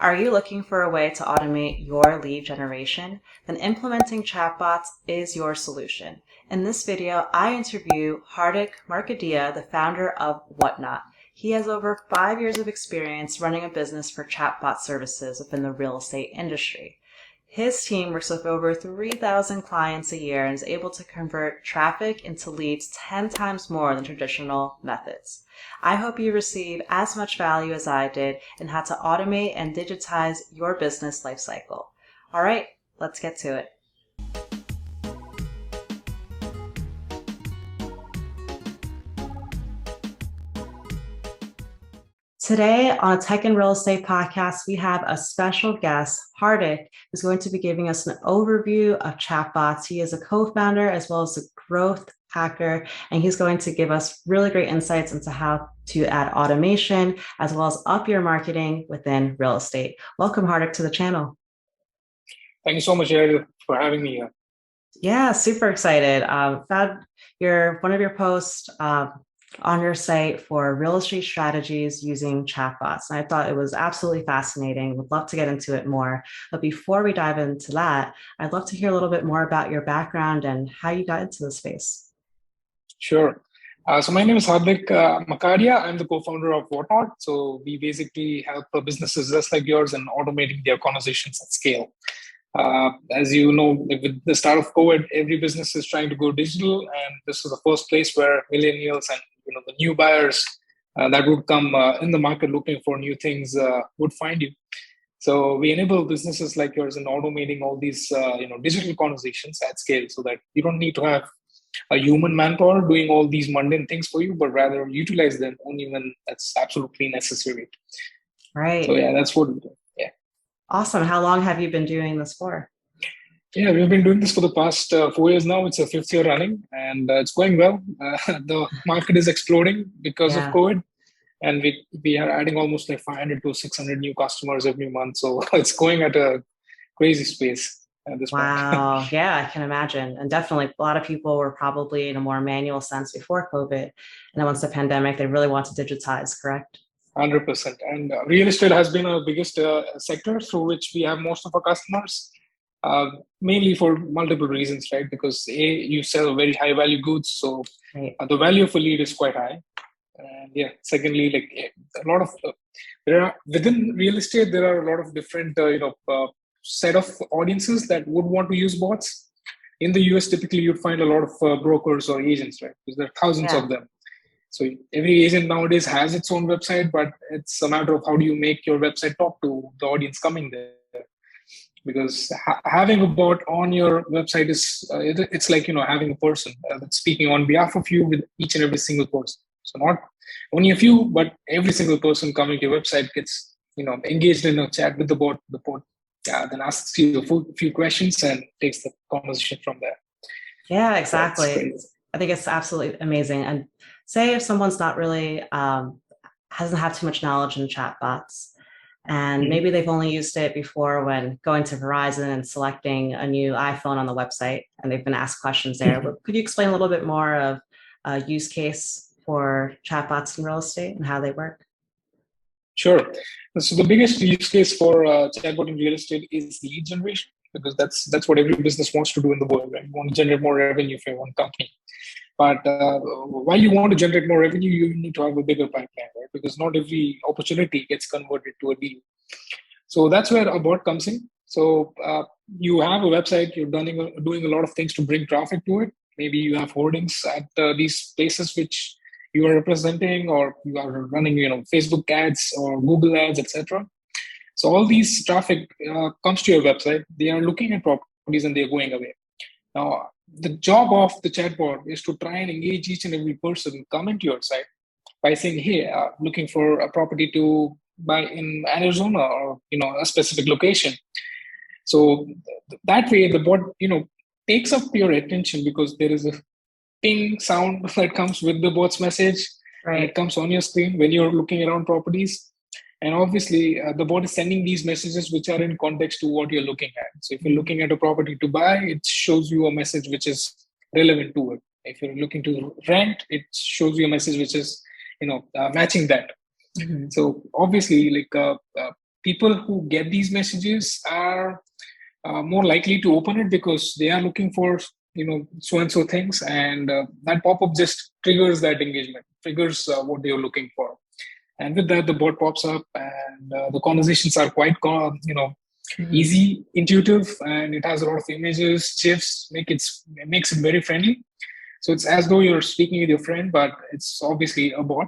Are you looking for a way to automate your lead generation? Then implementing chatbots is your solution. In this video, I interview Hardik Makadia, the founder of WotNot. He has over 5 years of experience running a business for chatbot services within the real estate industry. His team works with over 3,000 clients a year and is able to convert traffic into leads 10 times more than traditional methods. I hope you receive as much value as I did in how to automate and digitize your business lifecycle. All right, let's get to it. Today on a Tech and Real Estate podcast, we have a special guest, Hardik, who's going to be giving us an overview of chatbots. He is a co-founder as well as a growth hacker, and he's going to give us really great insights into how to add automation as well as up your marketing within real estate. Welcome, Hardik, to the channel. Thank you so much, Ariel, for having me here. Yeah, super excited. Found one of your posts on your site for real estate strategies using chatbots. And I thought it was absolutely fascinating. Would love to get into it more. But before we dive into that, I'd love to hear a little bit more about your background and how you got into the space. Sure. So my name is Hardik Makadia. I'm the co-founder of WotNot. So we basically help businesses just like yours in automating their conversations at scale. As you know, with the start of COVID, every business is trying to go digital, and this is the first place where millennials and the new buyers that would come in the market looking for new things would find you. So we enable businesses like yours in automating all these digital conversations at scale, so that you don't need to have a human manpower doing all these mundane things for you, but rather utilize them only when that's absolutely necessary. Right. So yeah, that's what we do. Yeah. Awesome. How long have you been doing this for? Yeah, we've been doing this for the past 4 years now. It's a 5th year running, and it's going well. The market is exploding because of COVID, and we are adding almost like 500 to 600 new customers every month. So it's going at a crazy space at this point. Wow. Yeah, I can imagine. And definitely a lot of people were probably in a more manual sense before COVID. And then once the pandemic, they really want to digitize, correct? 100%. And real estate has been our biggest sector through which we have most of our customers. Mainly for multiple reasons, right? Because you sell very high value goods, so the value of a lead is quite high. And yeah, secondly, like a lot of within real estate, there are a lot of different set of audiences that would want to use bots. In the US, typically you'd find a lot of brokers or agents, right? Because there are thousands of them. So every agent nowadays has its own website, but it's a matter of how do you make your website talk to the audience coming there. Because having a bot on your website is it's like having a person that's speaking on behalf of you with each and every single person. So not only a few, but every single person coming to your website gets engaged in a chat with the bot. The bot then asks you a few questions and takes the conversation from there. Yeah, exactly. I think it's absolutely amazing. And say if someone's not really hasn't had too much knowledge in chatbots, and maybe they've only used it before when going to Verizon and selecting a new iPhone on the website, and they've been asked questions there. But could you explain a little bit more of a use case for chatbots in real estate and how they work? Sure. So the biggest use case for chatbot in real estate is lead generation, because that's what every business wants to do in the world, right? You want to generate more revenue for your own company. But while you want to generate more revenue, you need to have a bigger pipeline, right? Because not every opportunity gets converted to a deal. So that's where a bot comes in. So you have a website, you're doing a lot of things to bring traffic to it. Maybe you have hoardings at these places which you are representing, or you are running, Facebook ads or Google ads, etc. So all these traffic comes to your website. They are looking at properties and they're going away. Now, the job of the chatbot is to try and engage each and every person coming to your site by saying, hey, looking for a property to buy in Arizona or, a specific location. So that way the bot, takes up your attention, because there is a ping sound that comes with the bot's message. Right. And it comes on your screen when you're looking around properties. And obviously, the bot is sending these messages which are in context to what you're looking at. So if you're looking at a property to buy, it shows you a message which is relevant to it. If you're looking to rent, it shows you a message which is, matching that. So obviously, people who get these messages are more likely to open it because they are looking for so and so things, and that pop-up just triggers that engagement, triggers what they're looking for. And with that, the bot pops up, and the conversations are quite easy, intuitive, and it has a lot of images, gifs, makes it very friendly. So it's as though you're speaking with your friend, but it's obviously a bot.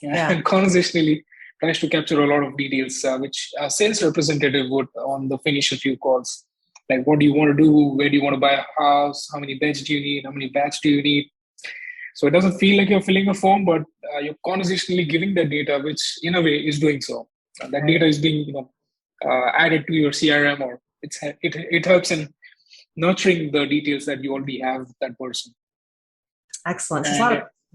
And conversationally tries to capture a lot of details, which a sales representative would on the initial few calls. Like, what do you want to do? Where do you want to buy a house? How many beds do you need? How many baths do you need? So it doesn't feel like you're filling a form, but you're conversationally giving that data, which in a way is doing so. That data is being added to your CRM, or it helps in nurturing the details that you already have with that person. Excellent. So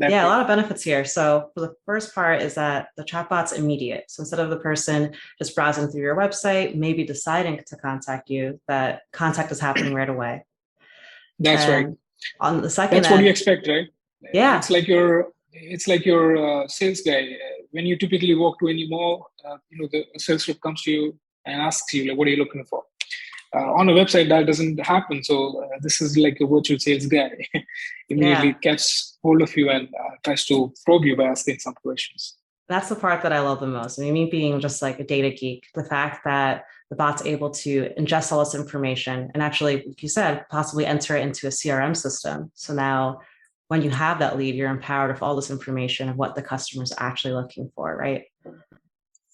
a lot of benefits here. So for the first part is that the chatbot's immediate. So instead of the person just browsing through your website, maybe deciding to contact you, that contact is happening right away. That's right. On the second, that's what you expect, right? Yeah. It's like your sales guy. When you typically walk to any mall, the sales rep comes to you and asks you, like, what are you looking for? On a website, that doesn't happen. So this is like a virtual sales guy. Immediately catches hold of you and tries to probe you by asking some questions. That's the part that I love the most. I mean, me being just like a data geek, the fact that the bot's able to ingest all this information and actually, like you said, possibly enter it into a CRM system. So now when you have that lead, you're empowered with all this information of what the customer is actually looking for, right?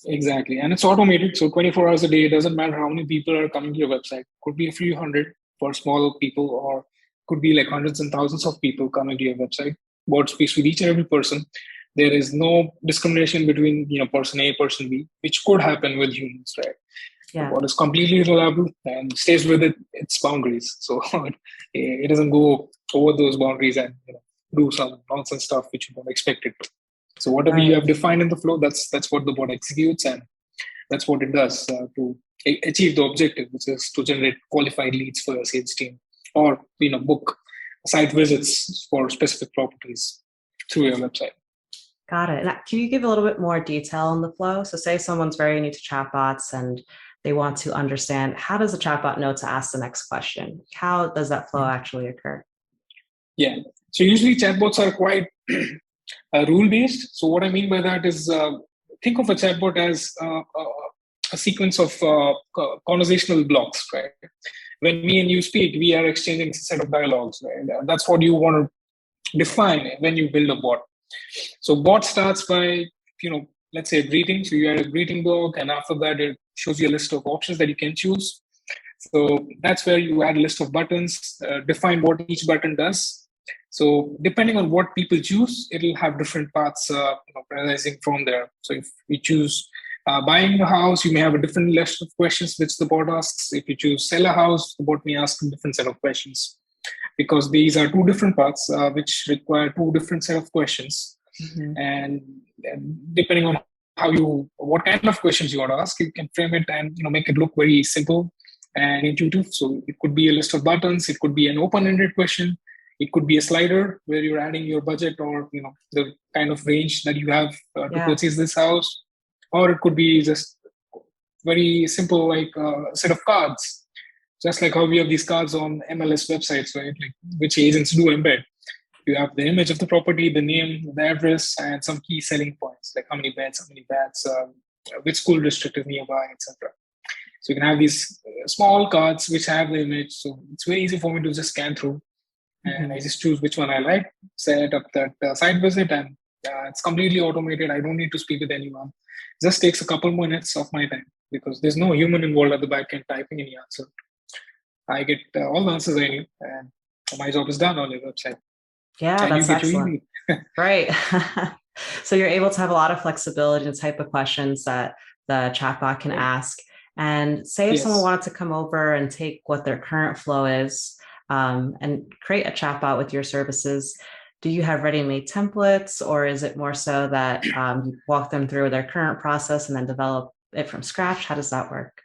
Exactly. And it's automated. So 24 hours a day, it doesn't matter how many people are coming to your website. Could be a few hundred for small people, or could be like hundreds and thousands of people coming to your website. Bot speaks with each and every person. There is no discrimination between person A, person B, which could happen with humans, right? Yeah. The bot is completely reliable and stays within its boundaries. So it doesn't go over those boundaries and do some nonsense stuff which you don't expect it to. So whatever you have defined in the flow, that's what the bot executes, and that's what it does to achieve the objective, which is to generate qualified leads for your sales team, or book site visits for specific properties through your website. Got it. Now, can you give a little bit more detail on the flow? So say someone's very new to chatbots and they want to understand, how does a chatbot know to ask the next question? How does that flow actually occur? Yeah. So usually chatbots are quite rule-based. So what I mean by that is, think of a chatbot as a sequence of conversational blocks, right? When me and you speak, we are exchanging a set of dialogues, right? That's what you want to define when you build a bot. So bot starts by, let's say a greeting. So you add a greeting block, and after that, it shows you a list of options that you can choose. So that's where you add a list of buttons, define what each button does. So depending on what people choose, it will have different paths arising from there. So if we choose buying a house, you may have a different list of questions which the bot asks. If you choose sell a house, the bot may ask a different set of questions, because these are two different paths which require two different set of questions. Mm-hmm. And depending on what kind of questions you want to ask, you can frame it and make it look very simple and intuitive. So it could be a list of buttons, it could be an open-ended question, it could be a slider where you're adding your budget or the kind of range that you have to purchase this house, or it could be just very simple, like a set of cards, just like how we have these cards on MLS websites, right? Like which agents do embed. You have the image of the property, the name, the address, and some key selling points, like how many beds, how many baths, which school district is nearby, etc. So you can have these small cards which have the image. So it's very easy for me to just scan through. And I just choose which one I like, set up that site visit, and it's completely automated. I don't need to speak with anyone. It just takes a couple minutes of my time because there's no human involved at the back end typing any answer. I get all the answers I need, and my job is done on your website. Yeah, and that's excellent. Right. So you're able to have a lot of flexibility in the type of questions that the chatbot can ask. And say if someone wanted to come over and take what their current flow is, and create a chatbot with your services, do you have ready-made templates, or is it more so that you walk them through their current process and then develop it from scratch? How does that work?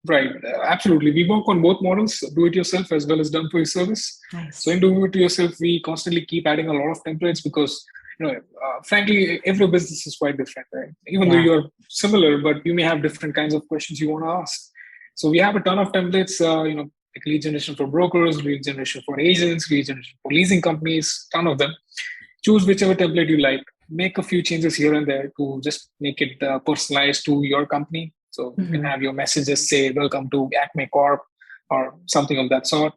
Right. Absolutely. We work on both models, do it yourself as well as done for your service. Nice. So in do it yourself, we constantly keep adding a lot of templates because frankly, every business is quite different, right? Even though you're similar, but you may have different kinds of questions you want to ask. So we have a ton of templates, like lead generation for brokers, lead generation for agents, lead generation for leasing companies, ton of them. Choose whichever template you like. Make a few changes here and there to just make it personalized to your company. So you can have your messages say, welcome to Acme Corp or something of that sort.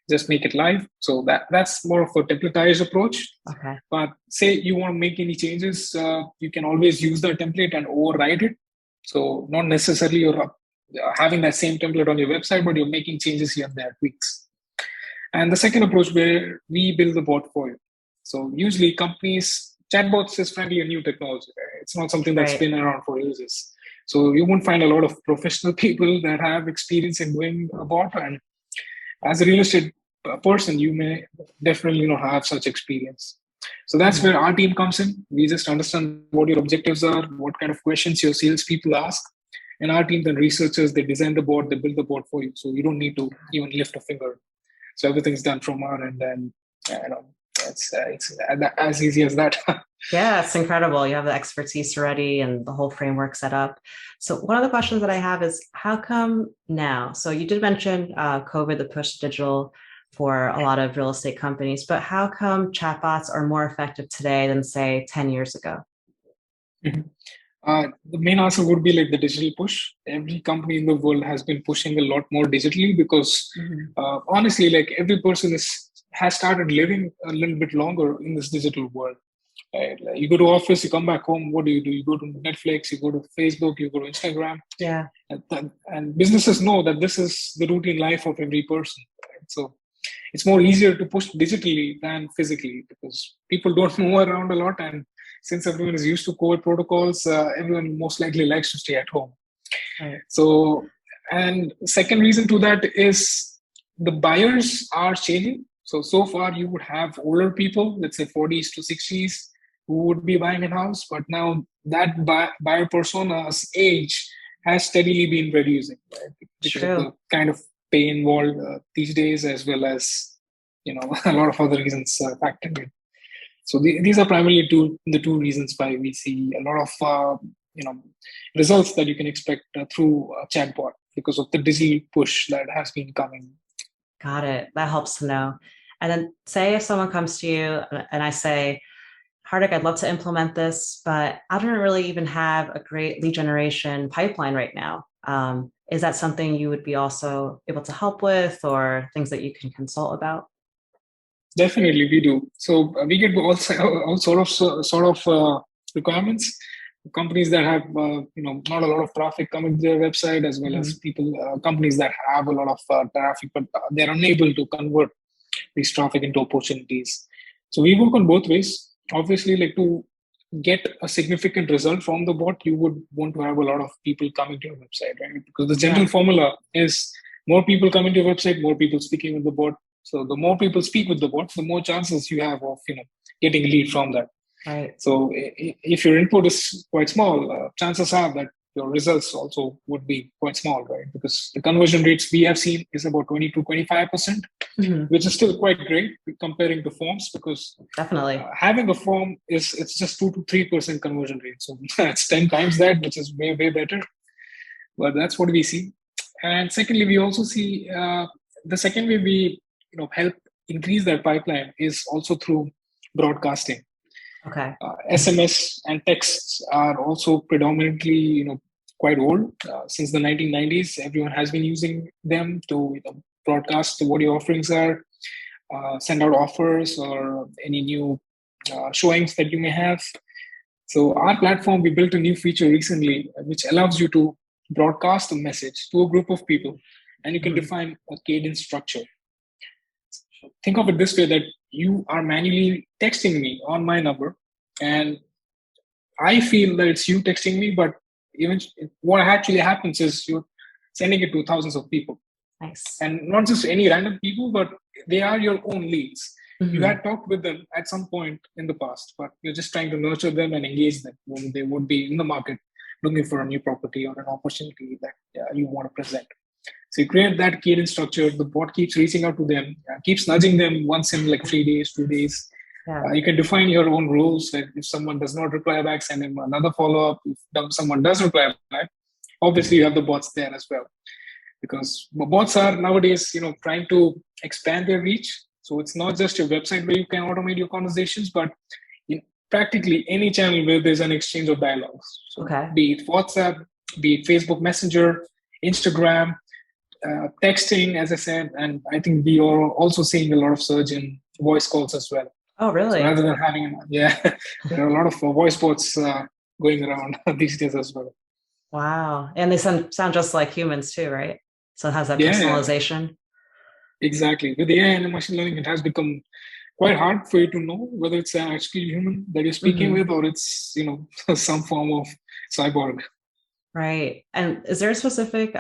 Just make it live. So that's more of a templatized approach. Okay. But say you want to make any changes, you can always use the template and override it. So not necessarily you're having that same template on your website, but you're making changes here and there, tweaks. And the second approach where we build the bot for you. So usually companies, chatbots is frankly a new technology. Right? It's not something that's been around for ages. So you won't find a lot of professional people that have experience in doing a bot. And as a real estate person, you may definitely not have such experience. So that's where our team comes in. We just understand what your objectives are, what kind of questions your salespeople ask. And our team then researchers, they design the bot, they build the bot for you. So you don't need to even lift a finger. So everything's done from our end, and it's as easy as that. Yeah, it's incredible. You have the expertise already and the whole framework set up. So one of the questions that I have is, how come now? So you did mention COVID, the push to digital for a lot of real estate companies, but how come chatbots are more effective today than, say, 10 years ago? The main answer would be like the digital push. Every company in the world has been pushing a lot more digitally because honestly, like every person has started living a little bit longer in this digital world. Right? Like you go to office, you come back home. What do? You go to Netflix, you go to Facebook, you go to Instagram. Yeah. And businesses know that this is the routine life of every person. Right? So it's more easier to push digitally than physically because people don't move around a lot, and since everyone is used to COVID protocols, everyone most likely likes to stay at home. Right. So, and second reason to that is the buyers are changing. So far you would have older people, let's say 40s to 60s, who would be buying a house, but now that buyer persona's age has steadily been reducing, right? Because of the kind of pay involved these days, as well as a lot of other reasons factored in. So these are primarily the two reasons why we see a lot of results that you can expect through a chatbot because of the digital push that has been coming. Got it. That helps to know. And then say if someone comes to you and I say, Hardik, I'd love to implement this, but I don't really even have a great lead generation pipeline right now. Is that something you would be also able to help with, or things that you can consult about? Definitely, we do. So we get all sort of requirements. Companies that have not a lot of traffic coming to their website, as well as companies that have a lot of traffic, but they're unable to convert this traffic into opportunities. So we work on both ways. Obviously, like to get a significant result from the bot, you would want to have a lot of people coming to your website, right? Because the general formula is more people coming to your website, more people speaking with the bot. So the more people speak with the bot, the more chances you have of getting a lead from that. Right. So if your input is quite small, chances are that your results also would be quite small, right? Because the conversion rates we have seen is about 20 to 25%, which is still quite great comparing to forms, because definitely having a form it's just 2 to 3% conversion rate. So it's 10 times that, which is way, way better. But that's what we see. And secondly, we also see the second way we help increase that pipeline is also through broadcasting. Okay. SMS and texts are also predominantly, quite old. Since the 1990s, everyone has been using them to broadcast what your offerings are, send out offers or any new showings that you may have. So our platform, we built a new feature recently, which allows you to broadcast a message to a group of people, and you can define a cadence structure. Think of it this way, that you are manually texting me on my number, and I feel that it's you texting me, but even what actually happens is you're sending it to thousands of people. Nice. And not just any random people, but they are your own leads. You had talked with them at some point in the past, but you're just trying to nurture them and engage them when they would be in the market looking for a new property or an opportunity that you want to present. So you create that cadence structure. The bot keeps reaching out to them, keeps nudging them once in like 3 days, 2 days, Yeah. You can define your own rules. Like if someone does not reply back, send him another follow up. If someone does reply back, obviously you have the bots there as well, because bots are nowadays, trying to expand their reach. So it's not just your website where you can automate your conversations, but in practically any channel where there's an exchange of dialogues. So Okay. be it WhatsApp, be it Facebook Messenger, Instagram, texting, as I said, and I think we are also seeing a lot of surge in voice calls as well. Oh, So really? rather than having, there are a lot of voice bots going around these days as well. Wow. And they sound just like humans too, right? So it has that Yeah, personalization. exactly. With AI and machine learning, it has become quite hard for you to know whether it's an actual human that you're speaking Hmm. with, or it's some form of cyborg. Right. And is there a specific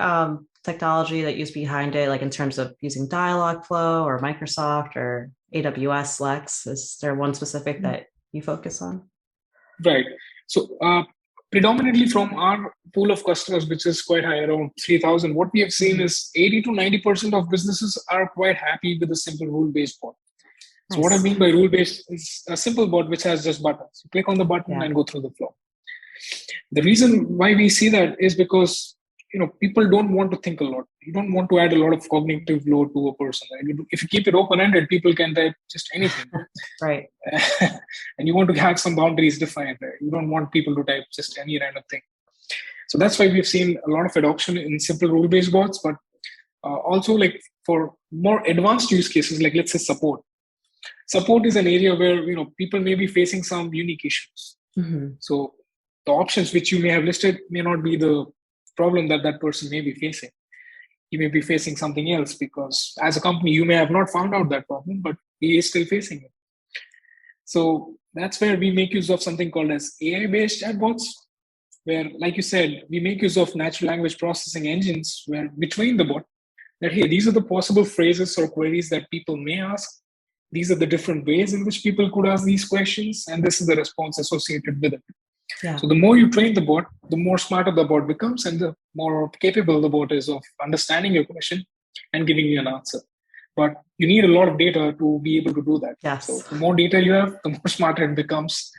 technology that you use behind it, like in terms of using Dialogflow or Microsoft or AWS Lex? Is there one specific that you focus on? Right. So predominantly from our pool of customers, which is quite high, around 3,000, what we have seen Mhm. is 80 to 90% of businesses are quite happy with a simple rule-based bot. So what I Nice. mean by rule-based is a simple bot which has just buttons. You click on the button Yeah. and go through the flow. The reason why we see that is because people don't want to think a lot. You don't want to add a lot of cognitive load to a person. Right? If you keep it open-ended, people can type just anything. Right. And you want to have some boundaries defined. Right? You don't want people to type just any random thing. So that's why we've seen a lot of adoption in simple rule-based bots, but also like for more advanced use cases, like let's say support. Support is an area where people may be facing some unique issues. Hmm. So the options which you may have listed may not be the problem that that person may be facing. You may be facing something else because as a company, you may have not found out that problem, but he is still facing it. So that's where we make use of something called as AI-based chatbots, where, like you said, we make use of natural language processing engines where we train the bot that, hey, these are the possible phrases or queries that people may ask. These are the different ways in which people could ask these questions, and this is the response associated with it. Yeah. So the more you train the bot, the more smarter the bot becomes, and the more capable the bot is of understanding your question and giving you an answer. But you need a lot of data to be able to do that. So Yes. the more data you have, the more smarter it becomes.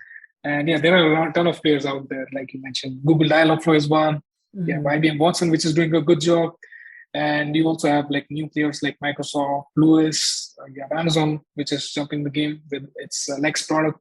And yeah, there are a ton of players out there, like you mentioned. Google Dialogflow is one. Yeah, Hmm. IBM Watson, which is doing a good job. And you also have like new players like Microsoft, Lewis, you have Amazon, which is jumping the game with its Lex product.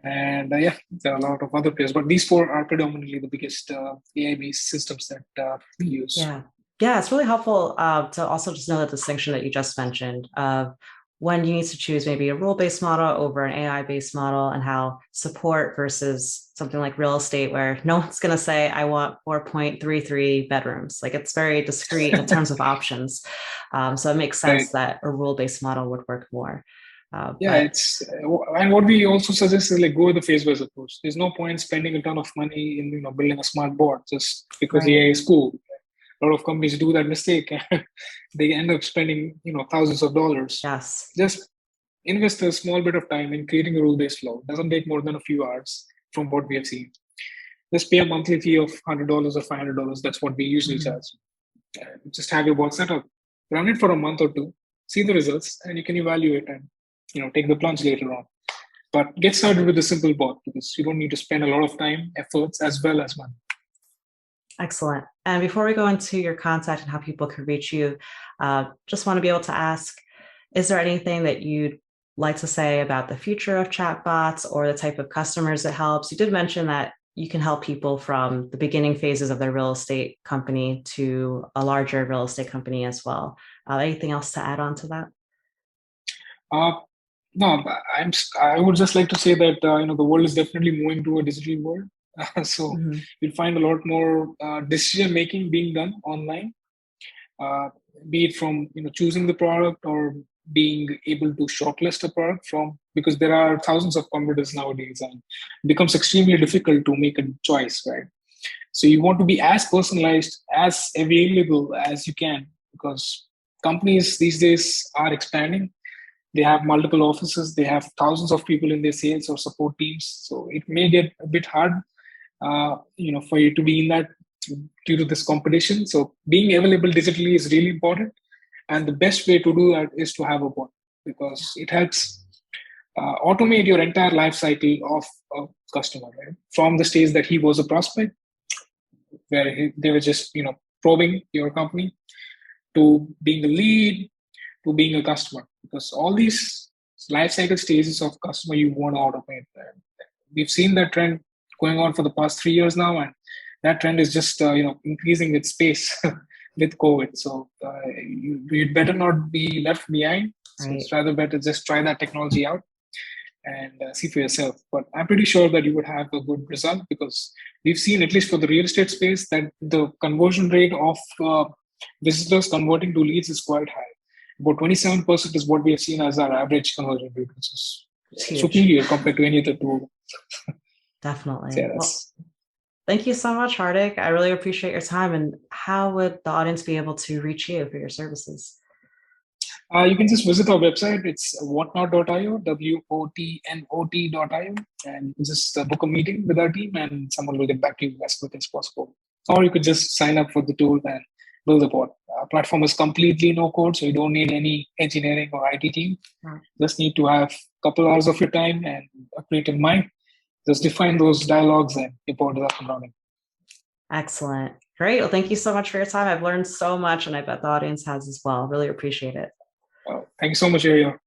And yeah, there are a lot of other players, but these four are predominantly the biggest AI-based systems that we use. Yeah. Yeah, it's really helpful to also just know the distinction that you just mentioned of when you need to choose maybe a rule-based model over an AI-based model, and how support versus something like real estate, where no one's going to say, I want 4.33 bedrooms. Like it's very discrete in terms of options. So it makes Right. sense that a rule-based model would work more. Yeah, But it's and what we also suggest is like go with the phase-wise approach. There's no point spending a ton of money in building a smart board just because right. AI is cool. A lot of companies do that mistake and they end up spending thousands of dollars. Yes. Just invest a small bit of time in creating a rule-based flow. It doesn't take more than a few hours from what we have seen. Just pay a monthly fee of $100 or $500. That's what we usually Mm-hmm. charge. Just have your bot set up, run it for a month or two, see the results, and you can evaluate and take the plunge later on. But get started with a simple bot because you don't need to spend a lot of time, efforts, as well as money. Excellent. And before we go into your contact and how people can reach you, just want to be able to ask, is there anything that you'd like to say about the future of chatbots or the type of customers it helps? You did mention that you can help people from the beginning phases of their real estate company to a larger real estate company as well. Anything else to add on to that? Uh, no, I would just like to say that the world is definitely moving to a digital world. So Mm-hmm. you'll find a lot more decision making being done online, uh, be it from choosing the product or being able to shortlist a product from, because there are thousands of competitors nowadays and it becomes extremely difficult to make a choice, right? So you want to be as personalized, as available as you can, because companies these days are expanding. They have multiple offices. They have thousands of people in their sales or support teams. So it may get a bit hard, for you to be in that due to this competition. So being available digitally is really important. And the best way to do that is to have a bot because it helps automate your entire life cycle of a customer, right? From the stage that he was a prospect, where they were just probing your company, to being a lead, to being a customer, because all these life cycle stages of customer you want to automate. We've seen that trend going on for the past 3 years now, and that trend is just increasing its pace with COVID. So you'd better not be left behind. So Right. it's rather better just try that technology out and see for yourself. But I'm pretty sure that you would have a good result, because we've seen, at least for the real estate space, that the conversion rate of visitors converting to leads is quite high. About 27% is what we have seen as our average conversion rate, which is superior compared to any other tool. Definitely. So, yeah, well, thank you so much, Hardik. I really appreciate your time. And how would the audience be able to reach you for your services? You can just visit our website. It's WotNot.io, WOTNOT.io, and you can just book a meeting with our team, and someone will get back to you as quick as possible. Or you could just sign up for the tool and build a bot. Our platform is completely no code, so you don't need any engineering or IT team. Just need to have a couple hours of your time and a creative mind. Just define those dialogues and your bot is up and running. Excellent. Great. Well, thank you so much for your time. I've learned so much, and I bet the audience has as well. Really appreciate it. Thank you so much, Ariel.